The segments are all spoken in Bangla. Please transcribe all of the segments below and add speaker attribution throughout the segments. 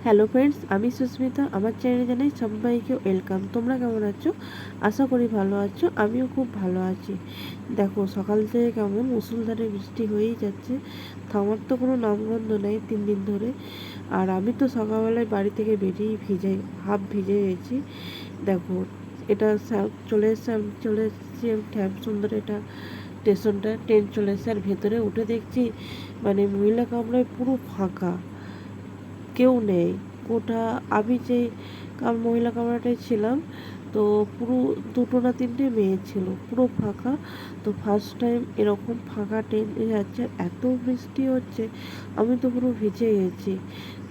Speaker 1: হ্যালো ফ্রেন্ডস, আমি সুস্মিতা। আমার চ্যানেলে জানাই সবাইকে ওয়েলকাম। তোমরা কেমন আছো? আশা করি ভালো আছো। আমিও খুব ভালো আছি। দেখো, সকাল থেকে কেমন মুষলধারে বৃষ্টি হয়েই যাচ্ছে। থামার তো কোনো নামগন্ধ নেই 3 দিন ধরে। আর আমি তো সকালবেলায় বাড়ি থেকে বেরিয়ে হাফ ভিজে গেছি। দেখো, এটা চলে এসেছি আমি সুন্দর এটা স্টেশনটা। ট্রেন চলে এসেছে আর ভেতরে উঠে দেখছি মানে মহিলা কামরায় পুরো ফাঁকা, কেউ নেই। গোটা আমি যে মহিলা কামরাটায় ছিলাম, তো পুরো দুটো না তিনটে মেয়ে ছিল, পুরো ফাঁকা। তো ফার্স্ট টাইম এরকম ফাঁকা ট্রেনে যাচ্ছে, এত বৃষ্টি হচ্ছে, আমি তো পুরো ভিজে গেছি।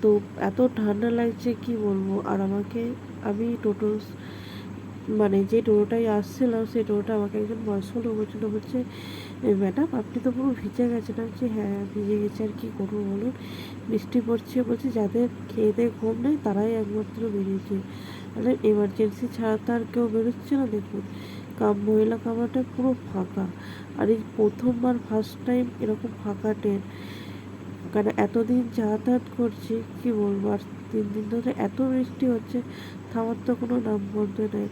Speaker 1: তো এত ঠান্ডা লাগছে কি বলবো। আর আমি টোটো মানে যে টোটোটায় আসছিলাম, সেই টোটোটা আমাকে একজন বয়স্ক লোক বলছে, ম্যাডাম আপনি তো পুরো ভিজে গেছেন। আমি বলছি হ্যাঁ ভিজে গেছি, আর কী করবো বলুন, বৃষ্টি পড়ছে। বলছি যাদের খেয়ে দিয়ে ঘুম নেই তারাই একমাত্র বেরিয়েছে, মানে এমার্জেন্সি ছাড়া তো আর কেউ বেরোচ্ছে না। দেখুন, মহিলা কামরাটা পুরো ফাঁকা। আর এই প্রথমবার ফার্স্ট টাইম এরকম ফাঁকা ট্রেন। কারণ এতদিন যাতায়াত করছি, কি বলবো। আর 3 দিন ধরে এত বৃষ্টি হচ্ছে, থামার তো কোনো নামগন্ধ নেই।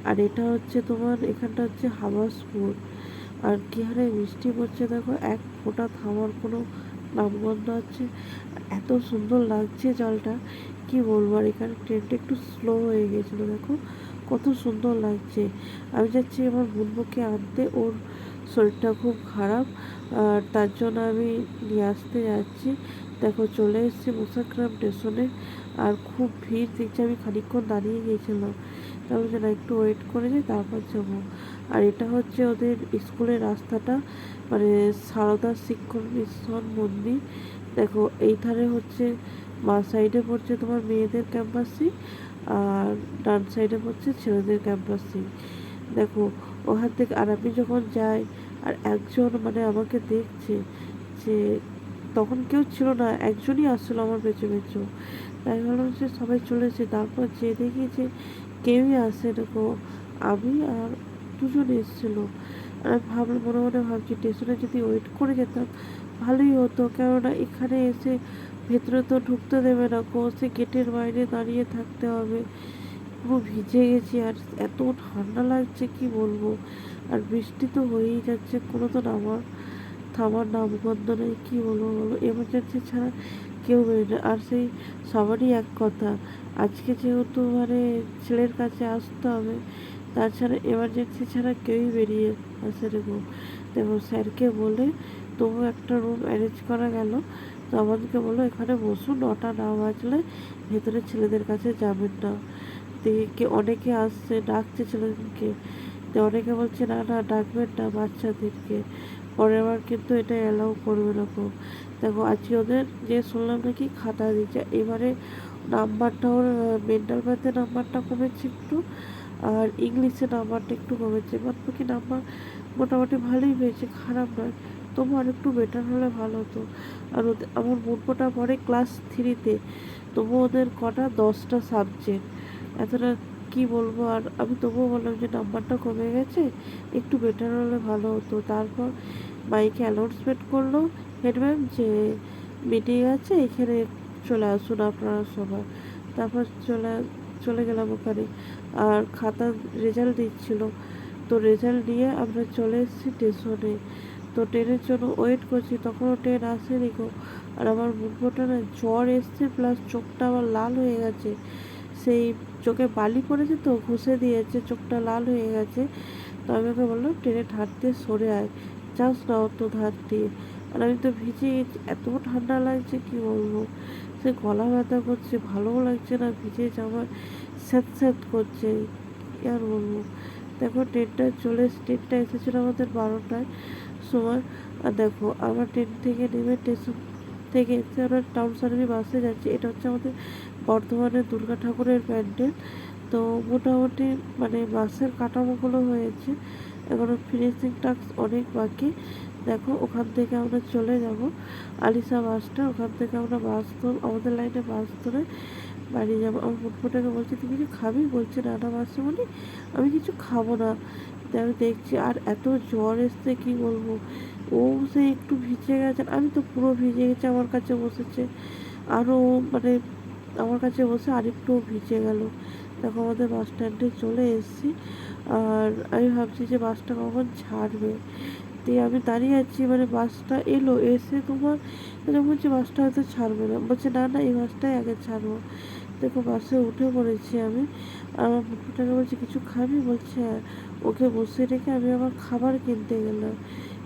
Speaker 1: আর এটা হচ্ছে তোমার, এখানটা হচ্ছে হাবাসপুর। আর কি হারে বৃষ্টি পড়ছে দেখো, এক ফোঁটা থামার কোনো নামগন্ধ আছে। এত সুন্দর লাগছে জলটা, কি বলবো। আর এখানে ট্রেনটা একটু স্লো হয়ে গেছিলো, দেখো কত সুন্দর লাগছে। আমি যাচ্ছি আমার বোনকে আনতে, ওর শরীরটা খুব খারাপ, আর তার জন্য আমি নিয়ে আসতে যাচ্ছি। দেখো চলে এসেছি মুসাগ্রাম স্টেশনে। আর খুব ভিড় দেখছি, আমি খানিকক্ষণ দাঁড়িয়ে গিয়েছিলাম, তারপর যেন একটু ওয়েট করে যাই তারপর যাবো। আর এটা হচ্ছে ওদের স্কুলের রাস্তাটা, মানে সারদা শিক্ষক মিশন মন্দির। দেখো এই ধারে হচ্ছে বাঁ সাইডে পড়ছে তোমার মেয়েদের ক্যাম্পাসই, আর ডান সাইডে পড়ছে ছেলেদের ক্যাম্পাসই। দেখো ওখান থেকে, আর আমি যখন যাই আর একজন মানে আমাকে দেখছে, যে তখন কেউ ছিল না, একজনই আসছিল আমার পেছু পেছু। তাই ভাবলাম যে সবাই চলেছে, তারপর যে দেখি যে কেউই আসে দেখো, আমি আর দুজন এসেছিলো। আর আমি ভাবলাম, মনে মনে ভাবছি স্টেশনে যদি ওয়েট করে যেতাম ভালোই হতো, কেননা এখানে এসে ভেতরে তো ঢুকতে দেবে না গো, সে গেটের বাইরে দাঁড়িয়ে থাকতে হবে। পুরো ভিজে গেছি আর এত ঠান্ডা লাগছে কি বলবো। আর বৃষ্টি তো হয়েই যাচ্ছে, কোনো তো থামার নামগন্ধ নেই, কি বলবো বলো। এমার্জেন্সি ছাড়া কেউ বেরোয় না। আর সেই সবারই এক কথা, আজকে যেহেতু মানে ছেলের কাছে আসতে হবে, তাছাড়া এমার্জেন্সি ছাড়া কেউই বেরিয়ে আসে দেখো। দেখো স্যারকে বলে তবু একটা রুম অ্যারেঞ্জ করা গেল। তো আমাদেরকে বললো এখানে বসুন, 9টা না বাজলে ভেতরে ছেলেদের কাছে যাবেন না। দেখে অনেকে আসছে, ডাকছে ছেলেদেরকে, তো অনেকে বলছে না না ডাকবেন না বাচ্চাদেরকে, পরের বার কিন্তু এটা অ্যালাউ করবে না গো। দেখো আজকে ওদের যে শুনলাম নাকি খাতা দিচ্ছে এবারে, নাম্বারটা ওর মেন্টাল ম্যাথে নাম্বারটা কমেছে একটু, আর ইংলিশে নাম্বারটা একটু কমেছে। বাদ বাকি নাম্বার মোটামুটি ভালোই পেয়েছে, খারাপ নয়, তবু আর একটু বেটার হলে ভালো হতো। আর আমার বোনপোটা পড়ে ক্লাস 3-তে, তবু ওদের কটা 10টা সাবজেক্ট, এতটা কি বলবো। আর আমি তবুও বললাম যে নাম্বারটা কমে গেছে, একটু বেটার হলে ভালো হতো। তারপর মাইকে অ্যানাউন্সমেন্ট করলো হেডম্যাম যে মিটিং আছে, এখানে চলে আসুন আপনারা সবাই। তারপর চলে গেলাম ওখানে। আর খাতার রেজাল্ট দিচ্ছিল, তো রেজাল্ট নিয়ে আমরা চলে এসেছি স্টেশনে। তো ট্রেনের জন্য ওয়েট করছি, তখনও ট্রেন আসেনি গো। আর আমার মুখটা না জ্বর এসছে, প্লাস চোখটা আমার লাল হয়ে গেছে, সেই চোখে বালি পড়েছে তো ঘষে দিয়েছে, চোখটা লাল হয়ে গেছে। তো আমি ওকে বললাম ট্রেনে ধার দিয়ে সরে আয়, যাস না অত ধার দিয়ে। আর আমি তো ভিজে গেছি, এত ঠান্ডা লাগছে কি বলবো। সে গলা ব্যথা করছে, ভালোও লাগছে না, ভিজে জামা স্যাঁত স্যাঁত করছে, কি আর বলবো। দেখো ট্রেনটা এসেছিলো আমাদের 12টায় সময়। আর দেখো আমরা ট্রেন থেকে নেমে স্টেশন থেকে এসে আমরা টাউন সার্ভিস বাসে যাচ্ছি। এটা হচ্ছে আমাদের বর্ধমানের দুর্গা ঠাকুরের প্যান্ডেল। তো মোটামুটি মানে বাসের কাঠামোগুলো হয়েছে, এখনো ফিনিশিং টাচ অনেক বাকি। দেখো ওখান থেকে আমরা চলে যাব আলিশা বাসটা, ওখান থেকে আমরা আমাদের লাইনে বাস ধরে বাড়ি যাবো। আমার ফুটফুটাকে বলছি তুই কিছু খাবি, বলছে না না মাসিমণি আমি কিছু খাবো না। তাই আমি দেখছি, আর এত জ্বর এসছে কি বলবো। ও সে একটু ভিজে গেছে, আমি তো পুরো ভিজে গেছে, আমার কাছে বসেছে। আরও মানে আমার কাছে বসে আরেকটু ভিজে গেল। দেখো আমাদের বাস স্ট্যান্ডে চলে এসেছি। আর আমি ভাবছি যে বাসটা কখন ছাড়বে। দিয়ে আমি দাঁড়িয়ে আছি, মানে বাসটা এলো, এসে তোমার এরকম হচ্ছে বাসটা হয়তো ছাড়বে না, বলছে না না এই বাসটাই আগে ছাড়বো। দেখো বাসে উঠে পড়েছি আমি। আমার ফুফুটাকে বলছি কিছু খাবি, বলছে হ্যাঁ। ওকে বসিয়ে রেখে আমি আবার খাবার কিনতে গেলাম।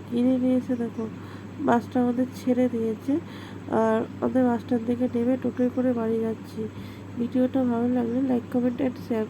Speaker 1: কিনে নিয়ে এসে দেখো বাসটা আমাদের ছেড়ে দিয়েছে। আর আমাদের বাস স্ট্যান্ড থেকে নেমে টোটোয় করে বাড়ি যাচ্ছি। ভিডিওটা ভালো লাগলে লাইক কমেন্ট অ্যান্ড শেয়ার।